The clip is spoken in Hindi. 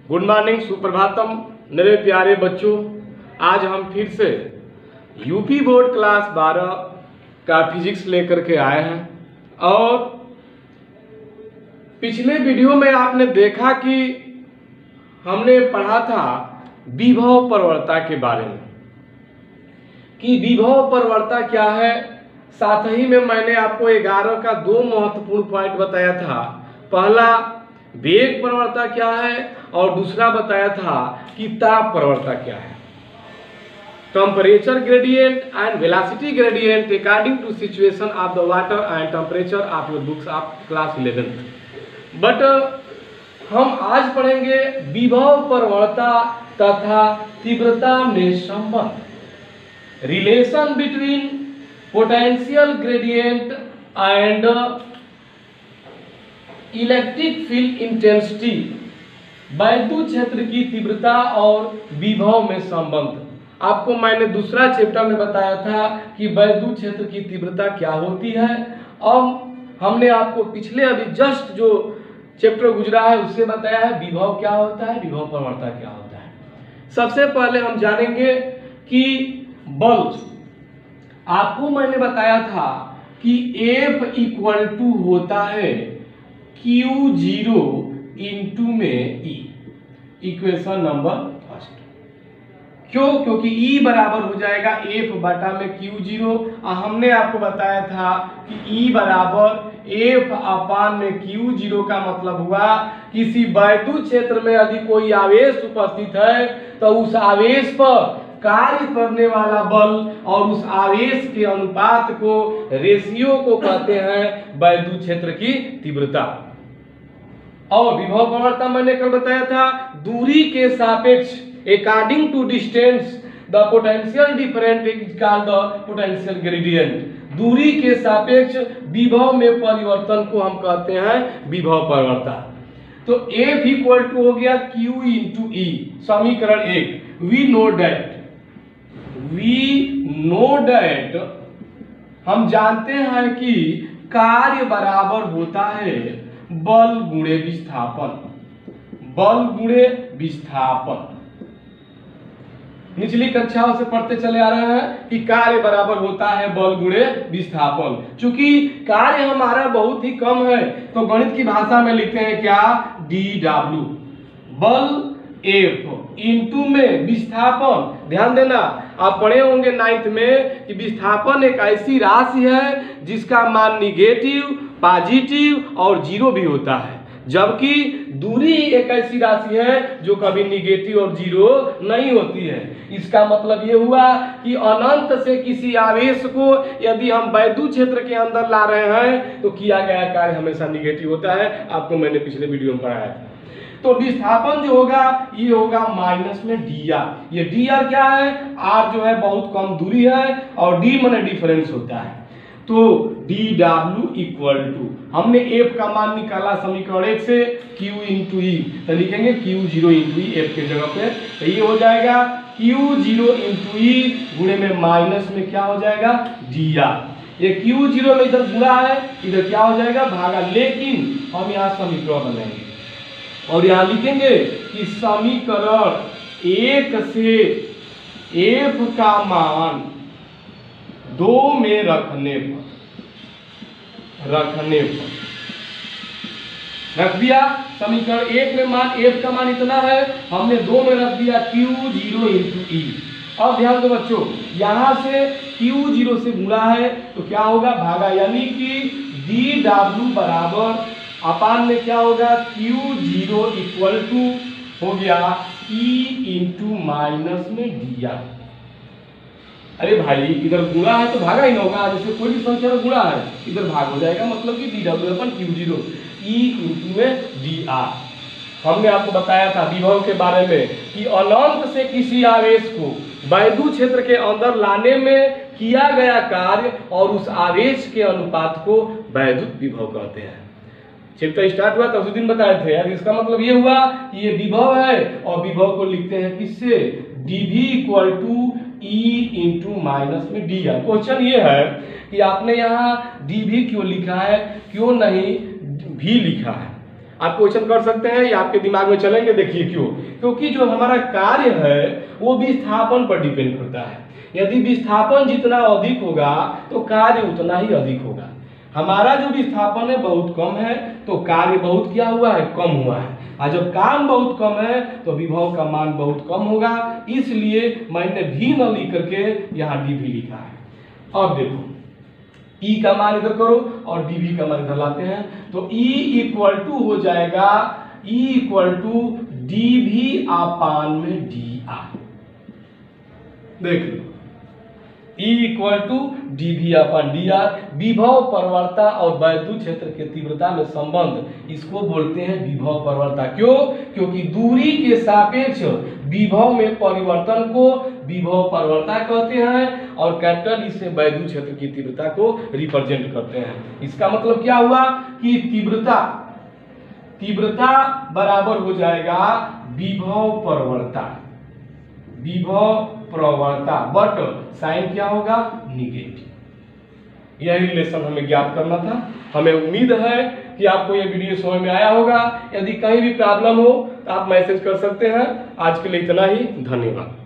गुड मॉर्निंग, सुप्रभातम मेरे प्यारे बच्चों। आज हम फिर से यूपी बोर्ड क्लास 12 का फिजिक्स लेकर के आए हैं और पिछले वीडियो में आपने देखा कि हमने पढ़ा था विभव प्रवणता के बारे में कि विभव प्रवणता क्या है। साथ ही में मैंने आपको 11 का 2 महत्वपूर्ण पॉइंट बताया था। पहला वेग प्रवणता क्या है और दूसरा बताया था कि ताप प्रवणता क्या है। Temperature gradient and velocity gradient according to situation of the water and temperature of your books of class 11। But हम आज पढ़ेंगे विभव प्रवणता तथा तीव्रता में संबंध, relation between potential gradient and electric field intensity, वैद्युत क्षेत्र की तीव्रता और विभव में संबंध। आपको मैंने दूसरा चैप्टर में बताया था कि वैद्युत क्षेत्र की तीव्रता क्या होती है। अब हमने आपको पिछले अभी जस्ट जो चैप्टर गुजरा है उससे बताया है विभव क्या होता है, विभव प्रवणता क्या होता है। सबसे पहले हम जानेंगे कि बल, आपको मैंने बताया था कि F इक्वल टू होता है Q0 इंटू में E, इक्वेशन नंबर फर्स्ट। क्यों? क्योंकि E बराबर हो जाएगा F बटा में Q0 और हमने आपको बताया था कि E बराबर F अपान में Q0 का मतलब हुआ किसी वैद्युत क्षेत्र में यदि कोई आवेश उपस्थित है तो उस आवेश पर कार्य करने वाला बल और उस आवेश के अनुपात को, रेशियो को कहते हैं वैद्युत क्षेत्र की तीव्रता। और विभव प्रवणता मैंने कल बताया था दूरी के सापेक्ष, according to distance the potential different is called the potential gradient. दूरी के सापेक्ष विभव में परिवर्तन को हम कहते हैं विभव प्रवणता। तो F इक्वल टू हो गया Q इंटू E, समीकरण 1। वी नो डेट हम जानते हैं कि कार्य बराबर होता है बल गुणे विस्थापन, बल गुणे विस्थापन। निचली कक्षाओं से पढ़ते चले आ रहे हैं कि कार्य बराबर होता है बल गुणे विस्थापन। चूंकि कार्य हमारा बहुत ही कम है तो गणित की भाषा में लिखते हैं क्या, DW, बल F इंटू में विस्थापन। ध्यान देना, आप पढ़े होंगे 9th में कि विस्थापन एक ऐसी राशि है जिसका मान निगेटिव, पॉजिटिव और जीरो भी होता है, जबकि दूरी एक ऐसी राशि है जो कभी निगेटिव और जीरो नहीं होती है। इसका मतलब ये हुआ कि अनंत से किसी आवेश को यदि हम वैद्युत क्षेत्र के अंदर ला रहे हैं तो किया गया कार्य हमेशा निगेटिव होता है। आपको मैंने पिछले वीडियो में पढ़ाया था। तो विस्थापन जो होगा ये होगा माइनस में dr। ये dr क्या है, r जो है बहुत कम दूरी है और d माने डिफरेंस होता है। तो dw इक्वल टू, हमने f का मान निकाला समीकरण 1 से, q इंटू ई, तो लिखेंगे Q0 इंटू ई f के जगह पे। तो ये हो जाएगा Q0 इंटू ई गुणे में माइनस में क्या हो जाएगा dr। ये Q0 में इधर गुणा है, इधर क्या हो जाएगा भागा, लेकिन हम यहाँ समीकरण बनाएंगे और यहाँ लिखेंगे कि समीकरण 1 से F का मान 2 में रखने पर रख दिया। समीकरण 1 में मान F का मान इतना है, हमने 2 में रख दिया Q0 इंटू E। अब ध्यान दो बच्चों, यहाँ से Q0 से गुणा है तो क्या होगा भागा, यानी कि DW बराबर अपान में क्या होगा Q0 इक्वल टू हो गया E इंटू माइनस में dr। अरे भाई इधर गुणा है तो भागा ही ना होगा, जैसे कोई भी संख्या में गुणा है इधर भाग हो जाएगा, मतलब कि dw अपन Q0 E इंटू में dr। हमने आपको बताया था विभव के बारे में कि अनंत से किसी आवेश को वैद्युत क्षेत्र के अंदर लाने में किया गया कार्य और उस आवेश के अनुपात को वैद्युत विभव कहते हैं। चैप्टर स्टार्ट हुआ तो उस दिन बताए थे यार, इसका मतलब ये हुआ कि ये विभव है और विभव को लिखते हैं किससे, dv equal to E into minus में dr। क्वेश्चन ये है कि आपने यहाँ dv क्यों लिखा है, क्यों नहीं v लिखा है। आप क्वेश्चन कर सकते हैं, या आपके दिमाग में चलेंगे। देखिए क्यों, क्योंकि जो हमारा कार्य है वो विस्थापन पर डिपेंड करता है। यदि विस्थापन जितना अधिक होगा तो कार्य उतना ही अधिक होगा। हमारा जो विस्थापन है बहुत कम है, तो कार्य बहुत क्या हुआ है, कम हुआ है। और जब काम बहुत कम है तो विभव का मान बहुत कम होगा, इसलिए मैंने भी न लिख करके यहाँ डी भी लिखा है। अब देखो E का मान इधर करो और dV का मान इधर लाते हैं, तो E इक्वल टू हो जाएगा E equal to dV upon में dR। देख लो, E equal to dV upon dR। विभव प्रवणता और वैद्युत क्षेत्र के तीव्रता में संबंध, इसको बोलते हैं विभव प्रवणता। क्यों? क्योंकि दूरी के सापेक्ष विभव में परिवर्तन को विभव प्रवणता कहते हैं, और कैपिटल ई से वैद्युत क्षेत्र की तीव्रता को रिप्रेजेंट करते हैं। इसका मतलब क्या हुआ कि तीव्रता बराबर हो जाएगा विभव प्रवणता, बट साइन क्या होगा, निगेटिव। यही रिलेशन हमें ज्ञात करना था। हमें उम्मीद है कि आपको यह वीडियो समझ में आया होगा। यदि कहीं भी प्रॉब्लम हो तो आप मैसेज कर सकते हैं। आज के लिए इतना ही, धन्यवाद।